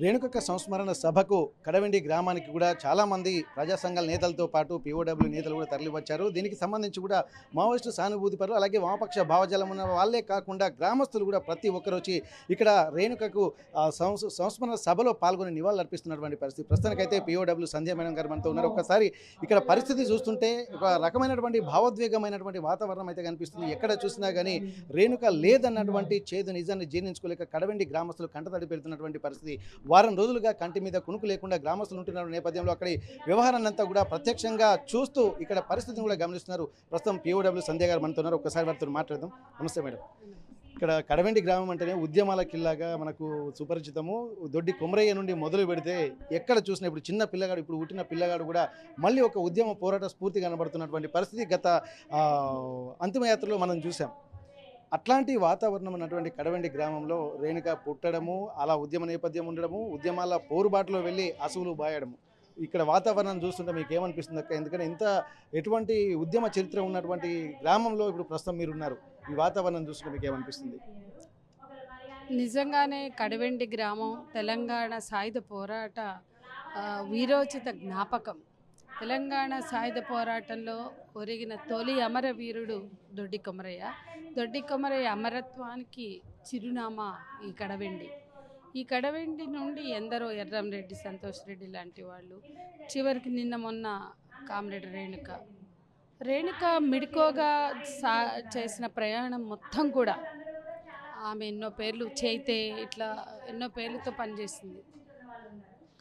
రేణుకక్క సంస్మరణ సభకు కడవెండి గ్రామానికి కూడా చాలామంది ప్రజా సంఘాల నేతలతో పాటు పీఓడబ్ల్యూ నేతలు కూడా తరలివచ్చారు. దీనికి సంబంధించి కూడా మావోయిస్టు సానుభూతి పరులు అలాగే వామపక్ష భావజాలం ఉన్న వాళ్ళే కాకుండా గ్రామస్తులు కూడా ప్రతి ఒక్కరు వచ్చి ఇక్కడ రేణుకకు సంస్మరణ సభలో పాల్గొని నివాళులు అర్పిస్తున్నటువంటి పరిస్థితి. ప్రస్తుతానికైతే పీఓడబ్ల్యూ సంధ్య మేడం గారు మనతో ఉన్నారు. ఒక్కసారి ఇక్కడ పరిస్థితి చూస్తుంటే ఒక రకమైనటువంటి భావోద్వేగమైనటువంటి వాతావరణం అయితే కనిపిస్తుంది. ఎక్కడ చూసినా కానీ రేణుక లేదన్నటువంటి చేదు నిజాన్ని జీర్ణించుకోలేక కడవెండి గ్రామస్తులు కంటతడి పెడుతున్నటువంటి పరిస్థితి. వారం రోజులుగా కంటి మీద కునుకు లేకుండా గ్రామస్తులు ఉంటున్న నేపథ్యంలో అక్కడి వ్యవహారాన్ని అంతా కూడా ప్రత్యక్షంగా చూస్తూ ఇక్కడ పరిస్థితిని కూడా గమనిస్తున్నారు. ప్రస్తుతం పీఓడబ్ల్యూ సంధ్య గారు మనతో ఉన్నారు. ఒక్కసారి వారితో మాట్లాడదాం. నమస్తే మేడం. ఇక్కడ కడవెండి గ్రామం అంటేనే ఉద్యమాల కిల్లాగా మనకు సుపరిచితము. దొడ్డి కొమరయ్య నుండి మొదలు పెడితే ఎక్కడ చూసినా ఇప్పుడు చిన్న పిల్లగాడు, ఇప్పుడు పుట్టిన పిల్లగాడు కూడా మళ్ళీ ఒక ఉద్యమ పోరాట స్ఫూర్తి కనబడుతున్నటువంటి పరిస్థితి గత అంతిమయాత్రలో మనం చూసాం. అట్లాంటి వాతావరణం ఉన్నటువంటి కడవెండి గ్రామంలో రేణుక పుట్టడము, అలా ఉద్యమ నేపథ్యం ఉండడము, ఉద్యమాల పోరుబాటులో వెళ్ళి అసువులు బాయడము, ఇక్కడ వాతావరణం చూస్తుంటే మీకు ఏమనిపిస్తుంది అక్క? ఎందుకంటే ఇంత ఎటువంటి ఉద్యమ చరిత్ర ఉన్నటువంటి గ్రామంలో ఇప్పుడు ప్రస్తుతం మీరున్నారు. ఈ వాతావరణం చూస్తుంటే మీకు ఏమనిపిస్తుంది? నిజంగానే కడవెండి గ్రామం తెలంగాణ సాయుధ పోరాట వీరోచిత జ్ఞాపకం. తెలంగాణ సాయుధ పోరాటంలో ఒరిగిన తొలి అమరవీరుడు దొడ్డి కొమరయ్య. దొడ్డి కొమరయ్య అమరత్వానికి చిరునామా ఈ కడవెండి. ఈ కడవెండి నుండి ఎందరో ఎర్రంరెడ్డి, సంతోష్ రెడ్డి లాంటి వాళ్ళు, చివరికి నిన్న మొన్న కామ్రేడ్ రేణుక మిడుకోగా చేసిన ప్రయాణం మొత్తం కూడా ఆమె ఎన్నో పేర్లు చైతే ఇట్లా ఎన్నో పేర్లతో పనిచేసింది.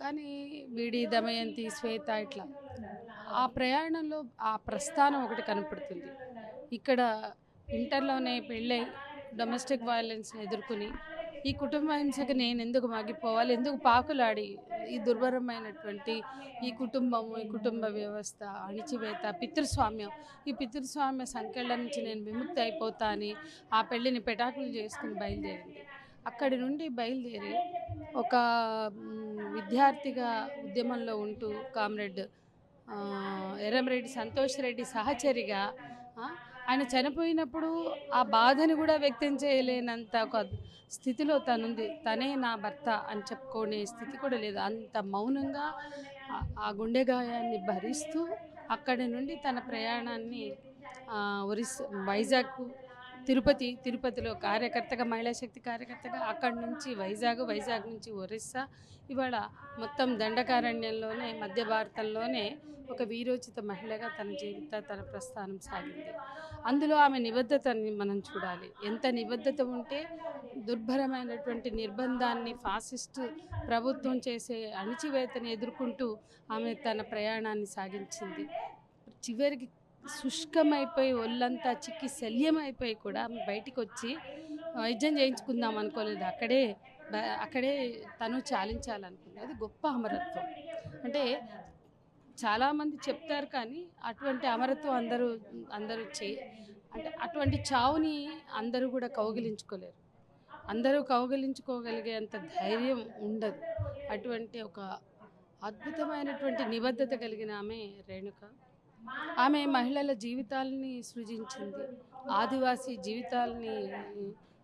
కానీ వీడి, దమయంతి, శ్వేత ఇట్లా ఆ ప్రయాణంలో ఆ ప్రస్థానం ఒకటి కనపడుతుంది. ఇక్కడ ఇంటర్లోనే పెళ్ళై డొమెస్టిక్ వైలెన్స్ని ఎదుర్కొని ఈ కుటుంబ హింసకు నేను ఎందుకు మగ్గిపోవాలి, ఎందుకు పాకులాడి ఈ దుర్భరమైనటువంటి ఈ కుటుంబము, ఈ కుటుంబ వ్యవస్థ, అణిచివేత, పితృస్వామ్యం, ఈ పితృస్వామ్య సంఖ్యల నుంచి నేను విముక్తి అయిపోతా అని ఆ పెళ్ళిని పెటాకులు చేసుకుని బయలుదేరింది. అక్కడి నుండి బయలుదేరి ఒక విద్యార్థిగా ఉద్యమంలో ఉంటూ కామ్రేడ్ ఎర్రంరెడ్డి సంతోష్ రెడ్డి సహచరిగా ఆయన చనిపోయినప్పుడు ఆ బాధని కూడా వ్యక్తం చేయలేనంత ఒక స్థితిలో తనుంది. తనే నా భర్త అని చెప్పుకునే స్థితి కూడా లేదు. అంత మౌనంగా ఆ గుండె గాయాన్ని భరిస్తూ అక్కడి నుండి తన ప్రయాణాన్ని వైజాగ్, తిరుపతిలో కార్యకర్తగా, మహిళా శక్తి కార్యకర్తగా, అక్కడి నుంచి వైజాగ్ నుంచి ఒరిస్సా, ఇవాళ మొత్తం దండకారణ్యంలోనే, మధ్య భారతంలోనే ఒక వీరోచిత మహిళగా తన ప్రస్థానం సాగింది. అందులో ఆమె నిబద్ధతని మనం చూడాలి. ఎంత నిబద్ధత ఉంటే దుర్భరమైనటువంటి నిర్బంధాన్ని, ఫాసిస్టు ప్రభుత్వం చేసే అణిచివేతని ఎదుర్కొంటూ ఆమె తన ప్రయాణాన్ని సాగించింది. చివరికి శుష్కమైపోయి ఒళ్ళంతా చిక్కి శల్యమైపోయి కూడా బయటికి వచ్చి వైద్యం చేయించుకుందాం అనుకోలేదు. అక్కడే తను చాలించాలనుకుంది. అది గొప్ప అమరత్వం. అంటే చాలామంది చెప్తారు కానీ అటువంటి అమరత్వం అందరూ అంటే అటువంటి చావుని అందరూ కూడా కౌగిలించుకోలేరు. అందరూ కౌగిలించుకోగలిగేంత ధైర్యం ఉండదు. అటువంటి ఒక అద్భుతమైనటువంటి నిబద్ధత కలిగిన ఆమె రేణుక. ఆమె మహిళల జీవితాలని సృజించింది. ఆదివాసీ జీవితాలని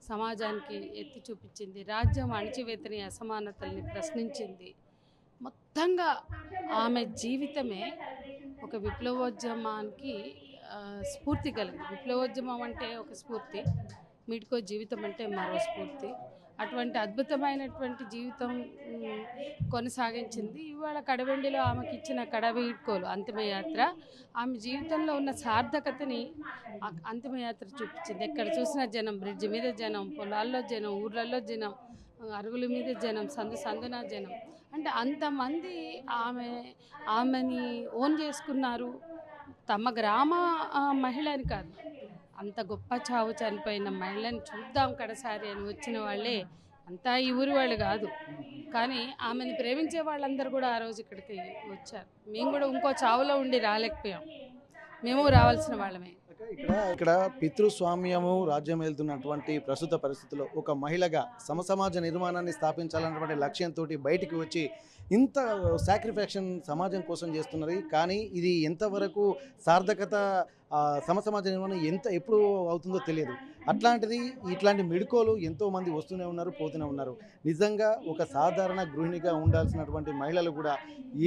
సమాజానికి ఎత్తి చూపించింది. రాజ్యం అణిచివేతని, అసమానతల్ని ప్రశ్నించింది. మొత్తంగా ఆమె జీవితమే ఒక విప్లవోద్యమానికి స్ఫూర్తి కలిగింది. విప్లవోద్యమం అంటే ఒక స్ఫూర్తి, మిడ్కో జీవితం అంటే మరో స్ఫూర్తి. అటువంటి అద్భుతమైనటువంటి జీవితం కొనసాగించింది. ఇవాళ కడవెండిలో ఆమెకి ఇచ్చిన కడవీడ్కోలు అంతిమయాత్ర ఆమె జీవితంలో ఉన్న సార్థకతని అంతిమయాత్ర చూపించింది. ఎక్కడ చూసిన జనం, బ్రిడ్జి మీద జనం, పొలాల్లో జనం, ఊర్లలో జనం, అరుగుల మీద జనం, సందున జనం. అంటే అంతమంది ఆమెని ఓన్ చేసుకున్నారు. తమ గ్రామ మహిళని కాదు, అంత గొప్ప చావు చనిపోయిన మహిళని చూద్దాం కడసారి అని వచ్చిన వాళ్ళే అంతా ఈ ఊరి వాళ్ళు కాదు. కానీ ఆమెను ప్రేమించే వాళ్ళందరూ కూడా ఆ రోజు ఇక్కడికి వచ్చారు. మేము కూడా ఇంకో చావులో ఉండి రాలేకపోయాం, మేము రావాల్సిన వాళ్ళమే. ఇక్కడ పితృస్వామ్యము రాజ్యం వెళ్తున్నటువంటి ప్రస్తుత పరిస్థితుల్లో ఒక మహిళగా సమసమాజ నిర్మాణాన్ని స్థాపించాలన్నటువంటి లక్ష్యంతో బయటికి వచ్చి ఇంత సాక్రిఫాక్షన్ సమాజం కోసం చేస్తున్నది, కానీ ఇది ఎంతవరకు సార్థకత సమాజ నిర్మాణం ఎప్పుడు అవుతుందో తెలియదు. అట్లాంటిది ఇట్లాంటి మెడుకోలు ఎంతోమంది వస్తూనే ఉన్నారు, పోతూనే ఉన్నారు. నిజంగా ఒక సాధారణ గృహిణిగా ఉండాల్సినటువంటి మహిళలు కూడా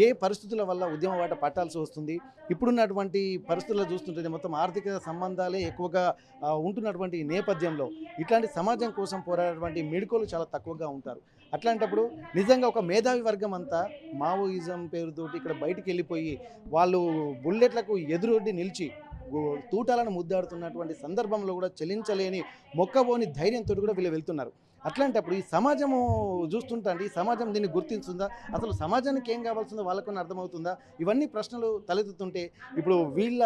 ఏ పరిస్థితుల వల్ల ఉద్యమ బాట పట్టాల్సి వస్తుంది. ఇప్పుడున్నటువంటి పరిస్థితుల్లో చూస్తుంటే మొత్తం ఆర్థిక సంబంధాలే ఎక్కువగా ఉంటున్నటువంటి నేపథ్యంలో ఇట్లాంటి సమాజం కోసం పోరాడేటువంటి మెడుకోలు చాలా తక్కువగా ఉంటారు. అట్లాంటప్పుడు నిజంగా ఒక మేధావి వర్గం అంతా మావోయిజం పేరుతోటి ఇక్కడ బయటికి వెళ్ళిపోయి వాళ్ళు బుల్లెట్లకు ఎదురొడ్డి నిలిచి తూటాలను ముద్దాడుతున్నటువంటి సందర్భంలో కూడా చెలించలేని మొక్కబోని ధైర్యంతో కూడా వీళ్ళు వెళ్తున్నారు. అట్లాంటప్పుడు ఈ సమాజము చూస్తుంటే ఈ సమాజం దీన్ని గుర్తిస్తుందా, అసలు సమాజానికి ఏం కావాల్సిందో వాళ్ళకు అర్థమవుతుందా, ఇవన్నీ ప్రశ్నలు తలెత్తుతుంటే ఇప్పుడు వీళ్ళ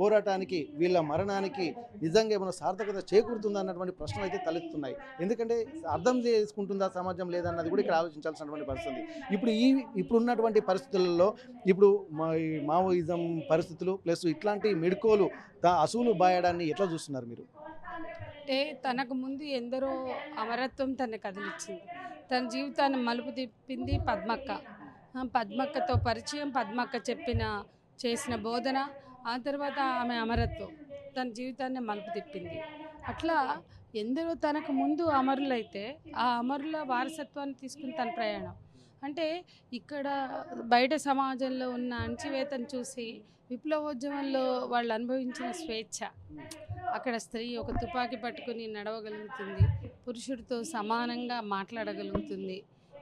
పోరాటానికి వీళ్ళ మరణానికి నిజంగా ఏమైనా సార్థకత చేకూరుతుందా అన్నటువంటి ప్రశ్నలు అయితే తలెత్తున్నాయి. ఎందుకంటే అర్థం చేసుకుంటుందా సమాజం లేదన్నది కూడా ఇక్కడ ఆలోచించాల్సినటువంటి పరిస్థితి. ఇప్పుడు ఉన్నటువంటి పరిస్థితులలో ఇప్పుడు మావోయిజం పరిస్థితులు ప్లస్ ఇట్లాంటి మెడుకోలు అసూలు బాయడాన్ని ఎట్లా చూస్తున్నారు మీరు? అంటే తనకు ముందు ఎందరో అమరత్వం తనని కదిలిచ్చింది. తన జీవితాన్ని మలుపు తిప్పింది పద్మక్క. పద్మక్కతో పరిచయం, పద్మక్క చేసిన బోధన, ఆ తర్వాత ఆమె అమరత్వం తన జీవితాన్ని మలుపు తిప్పింది. అట్లా ఎందరో తనకు ముందు అమరులైతే ఆ అమరుల వారసత్వాన్ని తీసుకుని తన ప్రయాణం. అంటే ఇక్కడ బయట సమాజంలో ఉన్న అణచివేతను చూసి విప్లవోద్యమంలో వాళ్ళు అనుభవించిన స్వేచ్ఛ, అక్కడ స్త్రీ ఒక తుపాకీ పట్టుకుని నడవగలుగుతుంది, పురుషుడితో సమానంగా మాట్లాడగలుగుతుంది,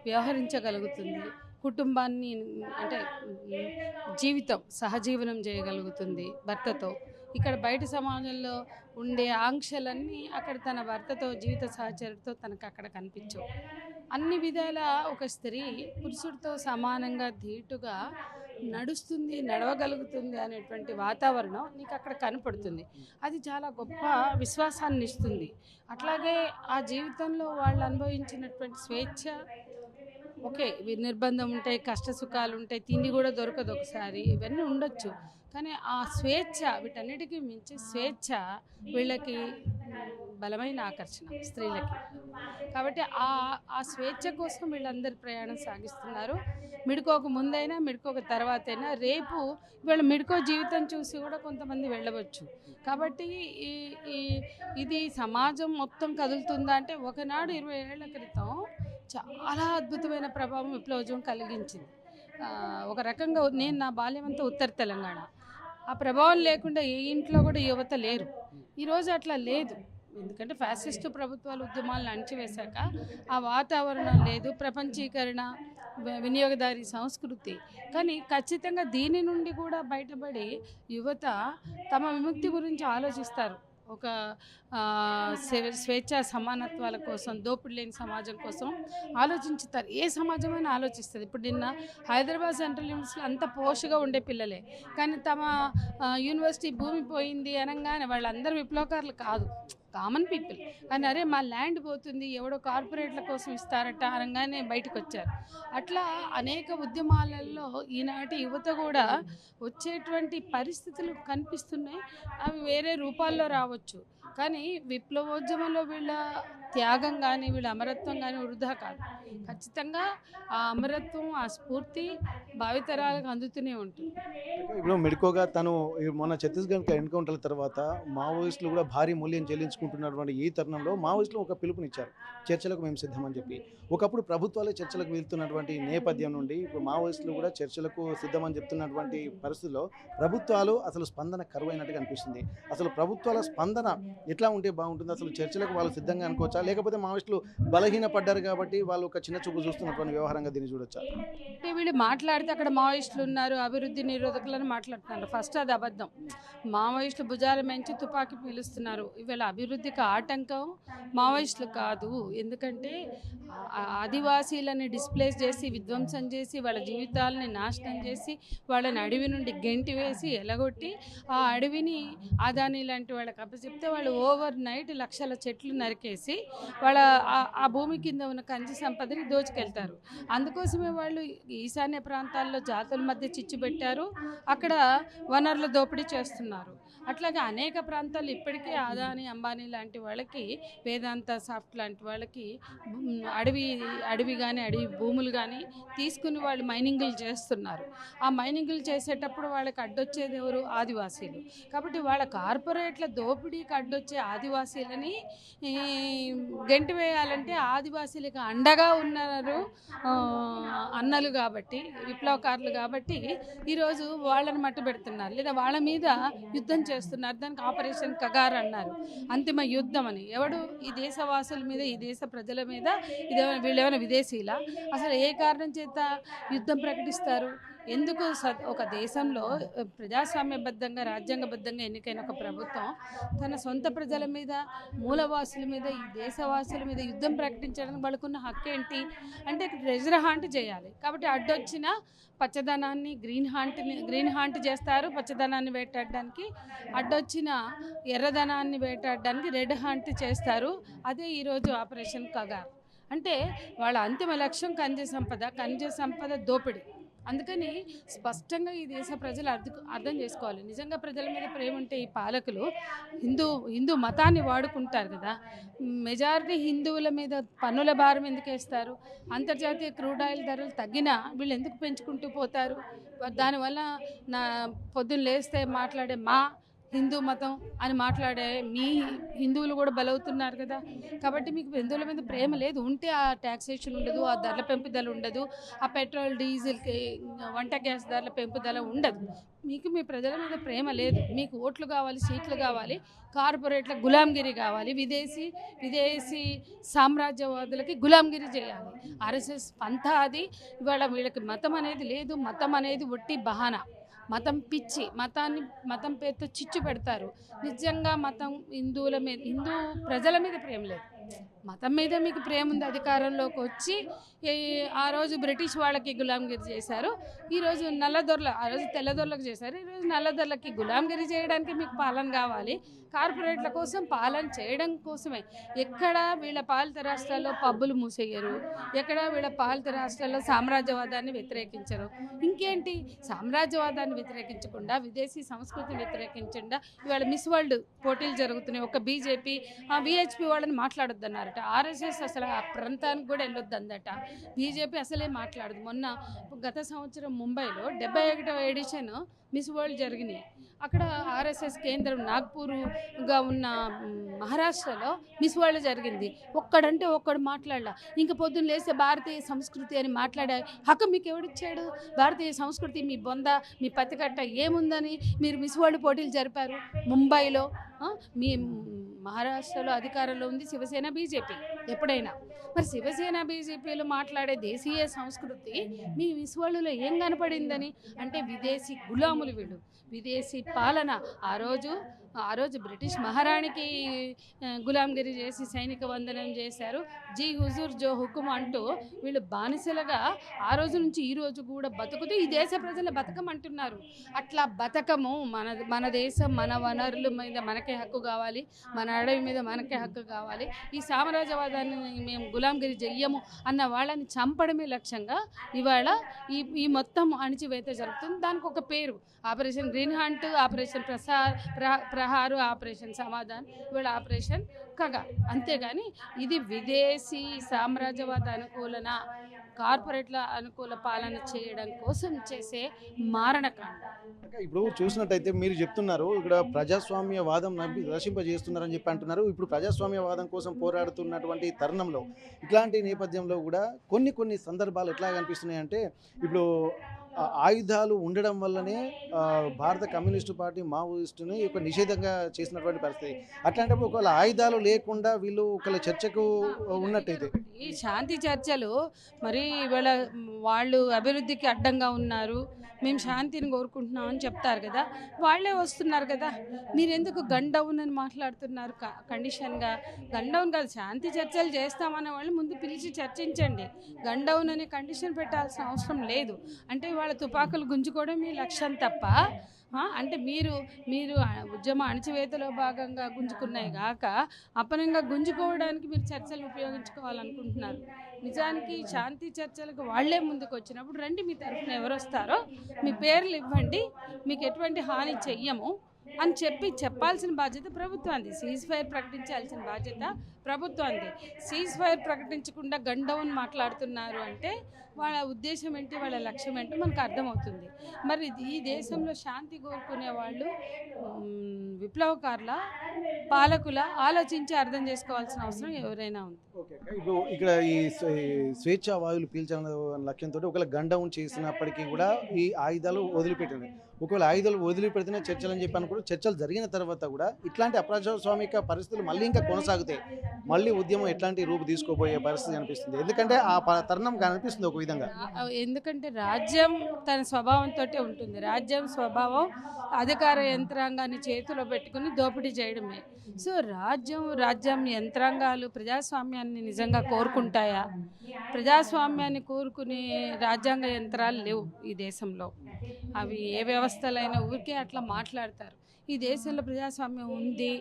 వ్యవహరించగలుగుతుంది, కుటుంబాన్ని అంటే సహజీవనం చేయగలుగుతుంది భర్తతో. ఇక్కడ బయట సమాజంలో ఉండే ఆంక్షలన్నీ అక్కడ తన భర్తతో జీవిత సహచరుడితో తనకు అక్కడ కనిపించవు. అన్ని విధాల ఒక స్త్రీ పురుషుడితో సమానంగా ధీటుగా నడవగలుగుతుంది అనేటువంటి వాతావరణం నీకు అక్కడ కనపడుతుంది. అది చాలా గొప్ప విశ్వాసాన్ని ఇస్తుంది. అట్లాగే ఆ జీవితంలో వాళ్ళు అనుభవించినటువంటి స్వేచ్ఛ, ఓకే నిర్బంధం ఉంటాయి, కష్ట సుఖాలు ఉంటాయి, తిండి కూడా దొరకదు ఒకసారి, ఇవన్నీ ఉండొచ్చు. కానీ ఆ స్వేచ్ఛ, వీటన్నిటికీ మించి స్వేచ్ఛ వీళ్ళకి బలమైన ఆకర్షణ స్త్రీలకి. కాబట్టి ఆ స్వేచ్ఛ కోసం వీళ్ళందరూ ప్రయాణం సాగిస్తున్నారు. మిడుకోక ముందైనా మిడుకోక తర్వాతైనా రేపు వీళ్ళ మిడుకో జీవితం చూసి కూడా కొంతమంది వెళ్ళవచ్చు. కాబట్టి ఇది సమాజం మొత్తం కదులుతుందా అంటే ఒకనాడు 20 ఏళ్ల క్రితం చాలా అద్భుతమైన ప్రభావం విప్లవోద్యమం కలిగించింది. ఒక రకంగా నేను నా బాల్యం అంతా ఉత్తర తెలంగాణ, ఆ ప్రభావం లేకుండా ఏ ఇంట్లో కూడా యువత లేరు. ఈరోజు అట్లా లేదు. ఎందుకంటే ఫ్యాసిస్టు ప్రభుత్వాలు ఉద్యమాలను అణచివేశాక ఆ వాతావరణం లేదు, ప్రపంచీకరణ, వినియోగదారీ సంస్కృతి. కానీ ఖచ్చితంగా దీని నుండి కూడా బయటపడి యువత తమ విముక్తి గురించి ఆలోచిస్తారు. ఒక స్వేచ్ఛ సమానత్వాల కోసం, దోపిడీ లేని సమాజం కోసం ఆలోచించుతారు. ఏ సమాజమైనా ఆలోచిస్తుంది. ఇప్పుడు నిన్న హైదరాబాద్ సెంట్రల్ యూనివర్సిటీలో అంత పోషగా ఉండే పిల్లలే, కానీ తమ యూనివర్సిటీ భూమి పోయింది అనగానే వాళ్ళందరూ విప్లవకారులు కాదు, కామన్ పీపుల్. కానీ అరే మా ల్యాండ్ పోతుంది, ఎవడో కార్పొరేట్ల కోసం ఇస్తారట అనగానే బయటకు వచ్చారు. అట్లా అనేక ఉద్యమాలలో ఈనాటి యువత కూడా వచ్చేటువంటి పరిస్థితులు కనిపిస్తున్నాయి. అవి వేరే రూపాల్లో రావచ్చు, కానీ విప్లవోద్యమంలో వీళ్ళ త్యాగం కానీ వీళ్ళ అమరత్వం కానీ వృధా కాదు. ఖచ్చితంగా ఆ అమరత్వం, ఆ స్ఫూర్తి భావితరాలకు అందుతూనే ఉంటుంది. ఇప్పుడు మెడుకోగా తను మొన్న ఛత్తీస్గఢ్ ఎన్కౌంటర్ల తర్వాత మావోయిస్టులు కూడా భారీ మూల్యం చెల్లించుకుంటున్నటువంటి ఈ తరుణంలో మావోయిస్టులు ఒక పిలుపునిచ్చారు, చర్చలకు మేము సిద్ధమని చెప్పి. ఒకప్పుడు ప్రభుత్వాలే చర్చలకు వెళ్తున్నటువంటి నేపథ్యం నుండి ఇప్పుడు మావోయిస్టులు కూడా చర్చలకు సిద్ధమని చెప్తున్నటువంటి పరిస్థితుల్లో ప్రభుత్వాలు అసలు స్పందన కరువైనట్టుగా అనిపిస్తుంది. అసలు ప్రభుత్వాల స్పందన ఎట్లా ఉంటే బాగుంటుంది? అసలు చర్చలకు వాళ్ళు సిద్ధంగా అనుకోవచ్చా, లేకపోతే మావోయిస్టులు బలహీనపడ్డారు కాబట్టి వాళ్ళు ఒక చిన్న చూపు చూస్తున్నటువంటి వ్యవహారంగా దీన్ని చూడొచ్చా? అంటే వీళ్ళు మాట్లాడితే అక్కడ మావోయిస్టులు ఉన్నారు, అభివృద్ధి నిరోధకులను మాట్లాడుతున్నారు. ఫస్ట్ అది అబద్ధం. మావోయిస్టులు భుజాలు మెంచి తుపాకీ పీలుస్తున్నారు. ఇవాళ అభివృద్ధికి ఆటంకం మావోయిస్టులు కాదు. ఎందుకంటే ఆదివాసీలని డిస్ప్లేస్ చేసి, విధ్వంసం చేసి, వాళ్ళ జీవితాలని నాశనం చేసి, వాళ్ళని అడవి నుండి గెంటి వేసి ఎలగొట్టి ఆ అడవిని అదానీ లాంటి వాళ్ళకి అప్పచెప్తే వాళ్ళు ఓవర్ నైట్ లక్షల చెట్లు నరికేసి వాళ్ళ ఆ భూమి కింద ఉన్న కంచి సంపదని దోచుకెళ్తారు. అందుకోసమే వాళ్ళు ఈశాన్య ప్రాంతాల్లో జాతుల మధ్య చిచ్చు పెట్టారు, అక్కడ వనరుల దోపిడీ చేస్తున్నారు. అట్లాగే అనేక ప్రాంతాలు ఇప్పటికే అదాని అంబానీ లాంటి వాళ్ళకి, వేదాంత సాఫ్ట్ లాంటి వాళ్ళకి అడవి కానీ అడవి భూములు కానీ తీసుకుని వాళ్ళు మైనింగులు చేస్తున్నారు. ఆ మైనింగులు చేసేటప్పుడు వాళ్ళకి అడ్డొచ్చేది ఎవరు? ఆదివాసీలు. కాబట్టి వాళ్ళ కార్పొరేట్ల దోపిడీకి అడ్డొచ్చే ఆదివాసీలని గెంటి వేయాలంటే ఆదివాసీలకు అండగా ఉన్నారు అన్నలు కాబట్టి, విప్లవకారులు కాబట్టి ఈరోజు వాళ్ళని మట్టు పెడుతున్నారు, లేదా వాళ్ళ మీద యుద్ధం చేస్తున్నారు. దానికి ఆపరేషన్ కగార్ అన్నారు, అంతిమ యుద్ధం అని. ఎవడు? ఈ దేశవాసుల మీద, ఈ దేశ ప్రజల మీద. వీళ్ళేమైనా విదేశీలా? అసలు ఏ కారణం చేత యుద్ధం ప్రకటిస్తారు? ఎందుకు? ఒక దేశంలో ప్రజాస్వామ్యబద్ధంగా, రాజ్యాంగబద్ధంగా ఎన్నికైన ఒక ప్రభుత్వం తన సొంత ప్రజల మీద, మూలవాసుల మీద, ఈ దేశవాసుల మీద యుద్ధం ప్రకటించడానికి వాళ్ళకున్న హక్కు ఏంటి అంటే ట్రెజర్ హాంట్ చేయాలి. కాబట్టి అడ్డొచ్చిన పచ్చదనాన్ని గ్రీన్ హాంట్ చేస్తారు, పచ్చదనాన్ని వేటాడడానికి. అడ్డొచ్చిన ఎర్రదనాన్ని వేటాడడానికి రెడ్ హాంట్ చేస్తారు. అదే ఈరోజు ఆపరేషన్ కగార్. అంటే వాళ్ళ అంతిమ లక్ష్యం ఖనిజ సంపద దోపిడీ. అందుకని స్పష్టంగా ఈ దేశ ప్రజలు అర్థం చేసుకోవాలి. నిజంగా ప్రజల మీద ప్రేమ ఉంటే ఈ పాలకులు హిందూ మతాన్ని వాడుకుంటారు కదా. మెజారిటీ హిందువుల మీద పన్నుల భారం ఎందుకు వేస్తారు? అంతర్జాతీయ క్రూడ్ ఆయిల్ ధరలు తగ్గినా వీళ్ళు ఎందుకు పెంచుకుంటూ పోతారు? దానివల్ల పొద్దున్న లేస్తే మాట్లాడే హిందూ మతం అని మాట్లాడే మీ హిందువులు కూడా బలవుతున్నారు కదా. కాబట్టి మీకు హిందువుల మీద ప్రేమ లేదు. ఉంటే ఆ ట్యాక్సేషన్ ఉండదు, ఆ ధరల పెంపుదల ఉండదు, ఆ పెట్రోల్ డీజిల్కి వంట గ్యాస్ ధరల పెంపుదల ఉండదు. మీకు మీ ప్రజల మీద ప్రేమ లేదు. మీకు ఓట్లు కావాలి, సీట్లు కావాలి, కార్పొరేట్ల గులాంగిరి కావాలి, విదేశీ సామ్రాజ్యవాదులకి గులాంగిరి చేయాలి. ఆర్ఎస్ఎస్ పంథా అది. ఇవాళ వీళ్ళకి మతం అనేది లేదు. మతం అనేది ఒట్టి బహానా, మతం పిచ్చి. మతం పేరుతో చిచ్చు పెడతారు. నిజంగా హిందూ ప్రజల మీద ప్రేమ లేదు. మతం మీద మీకు ప్రేమ ఉంది. అధికారంలోకి వచ్చి ఆ రోజు బ్రిటిష్ వాళ్ళకి గులాంగిరి చేశారు, ఈరోజు ఆ రోజు తెల్లదొరలకు చేశారు, ఈరోజు నల్లదొరలకి గులాంగిరి చేయడానికి మీకు పాలన కావాలి. కార్పొరేట్ల కోసం పాలన చేయడం కోసమే. ఎక్కడ వీళ్ళ పాలిత రాష్ట్రాల్లో పబ్బులు మూసేయరు, ఎక్కడ వీళ్ళ పాలిత రాష్ట్రాల్లో సామ్రాజ్యవాదాన్ని వ్యతిరేకించరు. ఇంకేంటి? సామ్రాజ్యవాదాన్ని వ్యతిరేకించకుండా, విదేశీ సంస్కృతిని వ్యతిరేకించకుండా ఇవాళ మిస్ వరల్డ్ పోటీలు జరుగుతున్నాయి. ఒక బీజేపీ విహెచ్పి వాళ్ళని మాట్లాడొద్దన్నారట. ఆర్ఎస్ఎస్ అసలు ఆ ప్రాంతానికి కూడా వెళ్ళొద్దందట. బీజేపీ అసలే మాట్లాడదు. గత సంవత్సరం ముంబైలో 71వ ఎడిషన్ మిస్ వరల్డ్ జరిగినాయి. అక్కడ ఆర్ఎస్ఎస్ కేంద్రం నాగ్పూర్గా ఉన్న మహారాష్ట్రలో మిస్ వరల్డ్ జరిగింది. ఒక్కడు మాట్లాడలా. ఇంకా పొద్దున్న లేస్తే భారతీయ సంస్కృతి అని మాట్లాడే హక్కు మీకు ఎవడిచ్చాడు? భారతీయ సంస్కృతి మీ మీ పత్తికట్ట ఏముందని మీరు మిస్ వరల్డ్ పోటీలు జరిపారు ముంబైలో? మీ మహారాష్ట్రలో అధికారంలో ఉంది శివసేన, బీజేపీ. ఎప్పుడైనా మరి శివసేన, బీజేపీలు మాట్లాడే దేశీయ సంస్కృతి మీ మిస్ వరల్డ్లో ఏం కనపడిందని? అంటే విదేశీ గులాములు వీళ్ళు, విదేశీ పాలన. ఆ రోజు బ్రిటిష్ మహారాణికి గులాంగిరి చేసి సైనిక వందనం చేశారు. జీ హుజూర్ జో హుకుమ్ అంటూ వీళ్ళు బానిసలుగా ఆ రోజు నుంచి ఈ రోజు కూడా బతుకుతూ ఈ దేశ ప్రజలు బతకమంటున్నారు. అట్లా బతకము. మన దేశం, మన వనరుల మీద మనకే హక్కు కావాలి, మన అడవి మీద మనకే హక్కు కావాలి. ఈ సామ్రాజ్యవాదాన్ని మేము గులాంగిరి చెయ్యము అన్న వాళ్ళని చంపడమే లక్ష్యంగా ఇవాళ ఈ మొత్తం అణిచివేత జరుగుతుంది. దానికి ఒక పేరు operation green hunt, operation Prahar, operation Samadhan, ఇవాళ ఆపరేషన్ కగార్. అంతేగాని ఇది విదేశీ సామ్రాజ్యవాద అనుకూలన, కార్పొరేట్ల అనుకూల పాలన చేయడం కోసం చేసే మారణకాండ. ఇప్పుడు చూసినట్టయితే మీరు చెప్తున్నారు ఇక్కడ ప్రజాస్వామ్యవాదం నశింపజేస్తున్నారని చెప్పి అంటున్నారు. ఇప్పుడు ప్రజాస్వామ్యవాదం కోసం పోరాడుతున్నటువంటి తరుణంలో ఇట్లాంటి నేపథ్యంలో కూడా కొన్ని సందర్భాలు ఎట్లా కనిపిస్తున్నాయి అంటే, ఇప్పుడు ఆయుధాలు ఉండడం వల్లనే భారత కమ్యూనిస్టు పార్టీ మావోయిస్టుని ఒక నిషేధంగా చేసినటువంటి పరిస్థితి. అట్లాంటప్పుడు ఒకవేళ ఆయుధాలు లేకుండా వీళ్ళు ఒకవేళ చర్చకు ఉన్నట్టయితే ఈ శాంతి చర్చలు మరి ఇవాళ వాళ్ళు అభివృద్ధికి అడ్డంగా ఉన్నారు, మేము శాంతిని కోరుకుంటున్నాం అని చెప్తారు కదా, వాళ్ళే వస్తున్నారు కదా. మీరు ఎందుకు గన్ డౌన్ అని మాట్లాడుతున్నారు? కండిషన్గా గన్ డౌన్ కాదు, శాంతి చర్చలు చేస్తామనే వాళ్ళు ముందు పిలిచి చర్చించండి. గన్ డౌన్ అనే కండిషన్ పెట్టాల్సిన అవసరం లేదు. అంటే వాళ్ళ తుపాకులు గుంజుకోవడం మీ లక్ష్యం తప్ప, అంటే మీరు ఉద్యమ అణచివేతలో భాగంగా గుంజుకున్నాయి కాక అపనంగా గుంజుకోవడానికి మీరు చర్చలు ఉపయోగించుకోవాలనుకుంటున్నారు. నిజానికి శాంతి చర్చలకు వాళ్లే ముందుకు వచ్చినప్పుడు రండి, మీ తరఫున ఎవరు వస్తారో మీ పేర్లు ఇవ్వండి, మీకు ఎటువంటి హాని చెయ్యము, అని చెప్పాల్సిన బాధ్యత ప్రభుత్వానికి. సీజ్ ఫైర్ ప్రకటించాల్సిన బాధ్యత ప్రభుత్వానికి. సీజ్ ఫైర్ ప్రకటించకుండా గన్ డౌన్ మాట్లాడుతున్నారు అంటే వాళ్ళ ఉద్దేశం ఏంటి, వాళ్ళ లక్ష్యం ఏంటి మనకు అర్థమవుతుంది. మరి ఈ దేశంలో శాంతి కోరుకునే వాళ్ళు విప్లవకారుల, పాలకుల ఆలోచించి అర్థం చేసుకోవాల్సిన అవసరం ఎవరైనా ఉంది. ఓకే, ఇప్పుడు ఇక్కడ ఈ స్వేచ్ఛా వాయువులు పీల్చాలన్న లక్ష్యంతో ఒకవేళ గన్ డౌన్ చేసినప్పటికీ కూడా ఈ ఆయుధాలు వదిలిపెట్టింది. ఒకవేళ ఆయుధాలు వదిలిపెడితేనే చర్చలు అని చెప్పి అనుకుంటూ చర్చలు జరిగిన తర్వాత కూడా ఇట్లాంటి అప్రజాస్వామిక పరిస్థితులు మళ్ళీ ఇంకా కొనసాగుతాయి. మళ్ళీ ఉద్యమం ఎట్లాంటి రూపు తీసుకోబోయే పరిస్థితి కనిపిస్తుంది. ఎందుకంటే ఆ తరుణం కనిపిస్తుంది ఒక విధంగా. ఎందుకంటే రాజ్యం తన స్వభావంతో ఉంటుంది. రాజ్యం స్వభావం అధికార యంత్రాంగాన్ని చేతిలో పెట్టుకుని దోపిడీ చేయడమే. సో రాజ్యం యంత్రాంగాలు ప్రజాస్వామ్యాన్ని నిజంగా కోరుకుంటాయా? ప్రజాస్వామ్యాన్ని కోరుకునే రాజ్యాంగ యంత్రాలు లేవు ఈ దేశంలో. అవి ఏ వ్యవస్థలైనా ఊరికే అట్లా మాట్లాడతారు. ఈ దేశంలో ప్రజాస్వామ్యం ఉంది,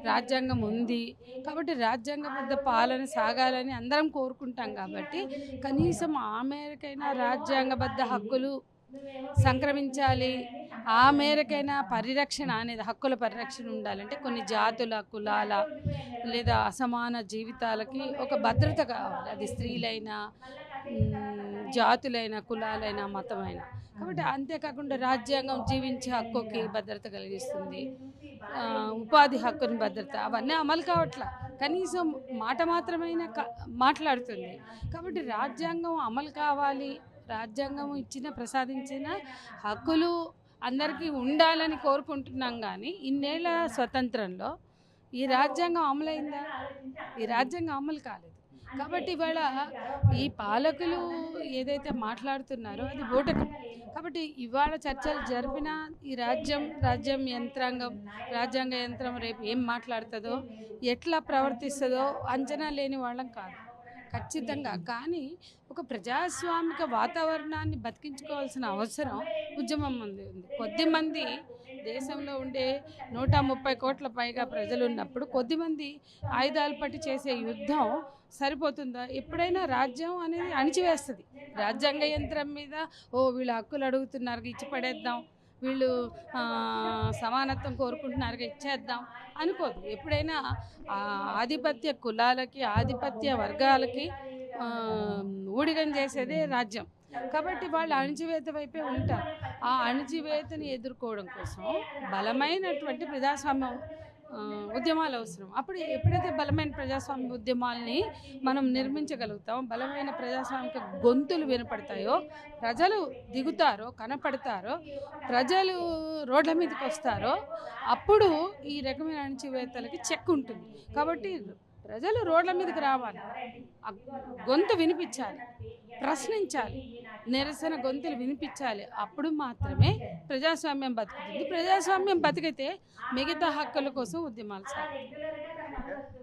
రాజ్యాంగం ఉంది. కాబట్టి రాజ్యాంగబద్ధ పాలన సాగాలని అందరం కోరుకుంటాం. కాబట్టి కనీసం ఆ మేరకైనా రాజ్యాంగబద్ధ హక్కులు సంక్రమించాలి. ఆ మేరకైనా పరిరక్షణ అనేది, హక్కుల పరిరక్షణ ఉండాలంటే కొన్ని జాతుల, కులాల లేదా అసమాన జీవితాలకి ఒక భద్రత కావాలి. అది స్త్రీలైనా, జాతులైన, కులాలైన, మతమైనా. కాబట్టి అంతేకాకుండా రాజ్యాంగం జీవించే హక్కుకి భద్రత కలిగిస్తుంది, ఉపాధి హక్కుని భద్రత, అవన్నీ అమలు కావట్లా. కనీసం మాట మాత్రమైనా మాట్లాడుతుంది. కాబట్టి రాజ్యాంగం అమలు కావాలి. రాజ్యాంగం ప్రసాదించిన హక్కులు అందరికీ ఉండాలని కోరుకుంటున్నాం. కానీ ఇన్నేళ్ల స్వతంత్రంలో ఈ రాజ్యాంగం అమలైందా? ఈ రాజ్యాంగం అమలు కాలేదు. కాబట్టి ఇవాళ ఈ పాలకులు ఏదైతే మాట్లాడుతున్నారో అది బూటకం. కాబట్టి ఇవాళ చర్చలు జరిపిన ఈ రాజ్యం రాజ్యాంగ యంత్రం రేపు ఏం మాట్లాడుతుందో, ఎట్లా ప్రవర్తిస్తుందో అంచనా లేని వాళ్ళం కాదు ఖచ్చితంగా. కానీ ఒక ప్రజాస్వామిక వాతావరణాన్ని బతికించుకోవాల్సిన అవసరం ఉద్యమం ఉంది. కొద్దిమంది దేశంలో ఉండే 130 కోట్ల పైగా ప్రజలు ఉన్నప్పుడు కొద్దిమంది ఆయుధాలు పట్టి చేసే యుద్ధం సరిపోతుందా? ఎప్పుడైనా రాజ్యం అనేది అణిచివేస్తుంది. రాజ్యాంగ యంత్రం మీద వీళ్ళు హక్కులు అడుగుతున్నారు, ఇచ్చి పడేద్దాం, వీళ్ళు సమానత్వం కోరుకుంటున్నారు, ఇచ్చేద్దాం అనుకోదు. ఎప్పుడైనా ఆధిపత్య కులాలకి, ఆధిపత్య వర్గాలకి ఊడిగం చేసేదే రాజ్యం. కాబట్టి వాళ్ళు అణిచివేత వైపే ఉంటారు. ఆ అణిచివేతని ఎదుర్కోవడం కోసం బలమైనటువంటి ప్రజాస్వామ్య ఉద్యమాలు అవసరం. అప్పుడు ఎప్పుడైతే బలమైన ప్రజాస్వామ్య ఉద్యమాల్ని మనం నిర్మించగలుగుతాం, బలమైన ప్రజాస్వామిక గొంతులు వినపడతాయో, ప్రజలు దిగుతారో, కనపడతారో, ప్రజలు రోడ్ల మీదకి వస్తారో, అప్పుడు ఈ రకమైన అణచివేతలకి చెక్ ఉంటుంది. కాబట్టి ప్రజలు రోడ్ల మీదకి రావాలి, గొంతు వినిపించాలి, ప్రశ్నించాలి, నిరసన గొంతులు వినిపించాలి. అప్పుడు మాత్రమే ప్రజాస్వామ్యం బతుకుతుంది. ప్రజాస్వామ్యం బతికితే మిగతా హక్కుల కోసం ఉద్యమాలు సాగుతాయి.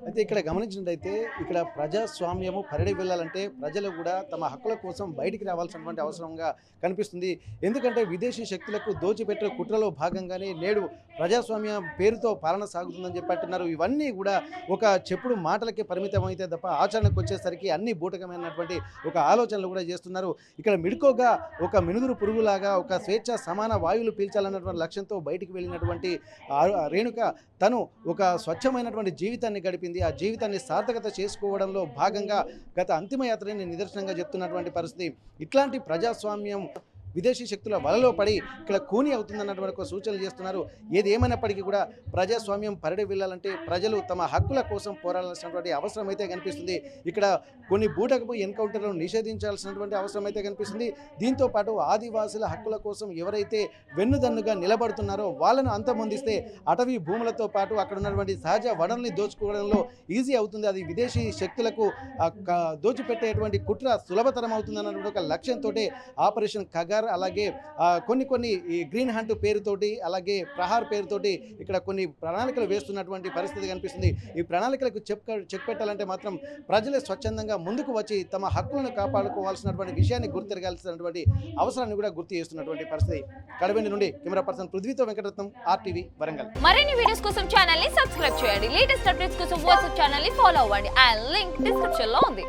అయితే ఇక్కడ గమనించినట్టయితే ఇక్కడ ప్రజాస్వామ్యము పరిడి వెళ్ళాలంటే ప్రజలు కూడా తమ హక్కుల కోసం బయటికి రావాల్సినటువంటి అవసరంగా కనిపిస్తుంది. ఎందుకంటే విదేశీ శక్తులకు దోచిపెట్టే కుట్రలో భాగంగానే నేడు ప్రజాస్వామ్యం పేరుతో పాలన సాగుతుందని చెప్పి అంటున్నారు. ఇవన్నీ కూడా ఒక చెప్పుడు మాటలకే పరిమితం అయితే తప్ప ఆచరణకు వచ్చేసరికి అన్ని బూటకమైనటువంటి ఒక ఆలోచనలు కూడా చేస్తున్నారు. ఇక్కడ మిడుకోగా ఒక మినుగురు పురుగులాగా ఒక స్వేచ్ఛ సమాన వాయువులు పీల్చాలన్నటువంటి లక్ష్యంతో బయటికి వెళ్ళినటువంటి రేణుక తను ఒక స్వచ్ఛమైనటువంటి జీవితాన్ని గడిపింది. ఆ జీవితాన్ని సార్థకత చేసుకోవడంలో భాగంగా గత అంతిమ యాత్రని నిదర్శనంగా చెప్తున్నటువంటి పరిస్థితి. ఇట్లాంటి ప్రజాస్వామ్యం విదేశీ శక్తుల వలలో పడి ఇక్కడ కూని అవుతుందన్నటువంటి ఒక సూచనలు చేస్తున్నారు. ఏది ఏమైనప్పటికీ కూడా ప్రజాస్వామ్యం పరిడి వెళ్ళాలంటే ప్రజలు తమ హక్కుల కోసం పోరాడాల్సినటువంటి అవసరం అయితే కనిపిస్తుంది. ఇక్కడ కొన్ని బూటకపు ఎన్కౌంటర్లను నిషేధించాల్సినటువంటి అవసరం అయితే కనిపిస్తుంది. దీంతో పాటు ఆదివాసుల హక్కుల కోసం ఎవరైతే వెన్నుదన్నుగా నిలబడుతున్నారో వాళ్ళను అంతమొందిస్తే అటవీ భూములతో పాటు అక్కడ ఉన్నటువంటి సహజ వనరుల్ని దోచుకోవడంలో ఈజీ అవుతుంది. అది విదేశీ శక్తులకు దోచిపెట్టేటువంటి కుట్ర సులభతరం అవుతుందన్నటువంటి ఒక లక్ష్యంతో ఆపరేషన్ కగార్, అలాగే కొన్ని ఈ గ్రీన్ హంట్ పేరుతోటి, అలాగే ప్రహార్ పేరుతోటి ఇక్కడ కొన్ని ప్రణాళికలు వేస్తున్నటువంటి పరిస్థితి కనిపిస్తుంది. ఈ ప్రణాళికలకు చెక్ పెట్టాలంటే మాత్రం ప్రజలే స్వచ్ఛందంగా ముందుకు వచ్చి తమ హక్కులను కాపాడుకోవాల్సినటువంటి విషయాన్ని గుర్తిరగాల్సినటువంటి అవసరాన్ని కూడా గుర్తు చేస్తున్నటువంటి పరిస్థితి. కడవెండి నుండి కెమెరా పర్సన్ పృథ్వీతో వెంకటరత్నం, RTV వరంగల్. మరిన్ని వీడియోస్ కోసం ఛానల్ ని సబ్స్క్రైబ్ చేయండి. లేటెస్ట్ అప్డేట్స్ కోసం వాట్సాప్ ఛానల్ ని ఫాలో అవ్వండి. ఆ లింక్ డిస్క్రిప్షన్ లో ఉంది.